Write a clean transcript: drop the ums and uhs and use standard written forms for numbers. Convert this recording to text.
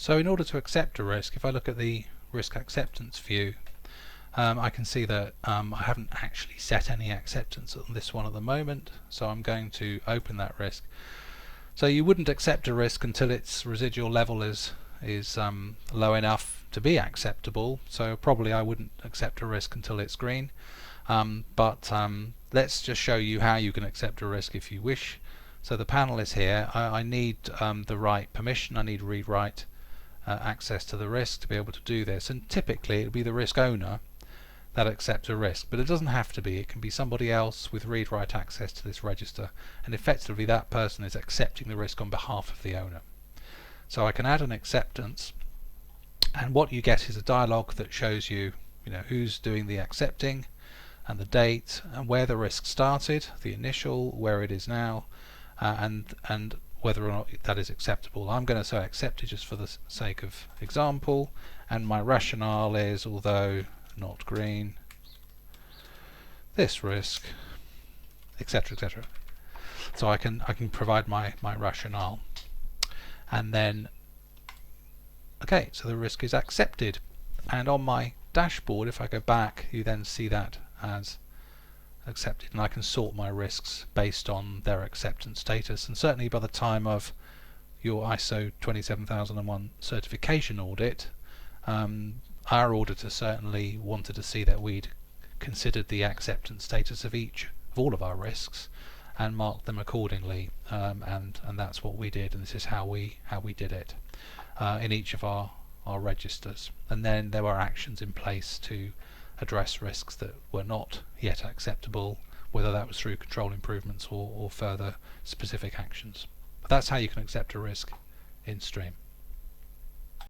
So in order to accept a risk, if I look at the risk acceptance view, I can see that I haven't actually set any acceptance on this one at the moment, so I'm going to open that risk. So you wouldn't accept a risk until its residual level is low enough to be acceptable, so probably I wouldn't accept a risk until it's green. But let's just show you how you can accept a risk if you wish. So the panel is here. I need the right permission. I need read-write access to the risk to be able to do this, and typically it will be the risk owner that accepts a risk, but it doesn't have to be. It can be somebody else with read-write access to this register, and effectively that person is accepting the risk on behalf of the owner. So I can add an acceptance, and what you get is a dialog that shows you, who's doing the accepting and the date and where the risk started, the initial, where it is now, and whether or not that is acceptable. I'm going to say accepted just for the sake of example, and my rationale is, although not green, this risk, etc., etc. So I can provide my rationale, and then okay, so the risk is accepted, and on my dashboard, if I go back, you then see that as accepted, and I can sort my risks based on their acceptance status. And certainly by the time of your ISO 27001 certification audit, our auditor certainly wanted to see that we'd considered the acceptance status of all of our risks and marked them accordingly, and that's what we did, and this is how we did it in each of our registers. And then there were actions in place to address risks that were not yet acceptable, whether that was through control improvements or further specific actions. But that's how you can accept a risk in Stream.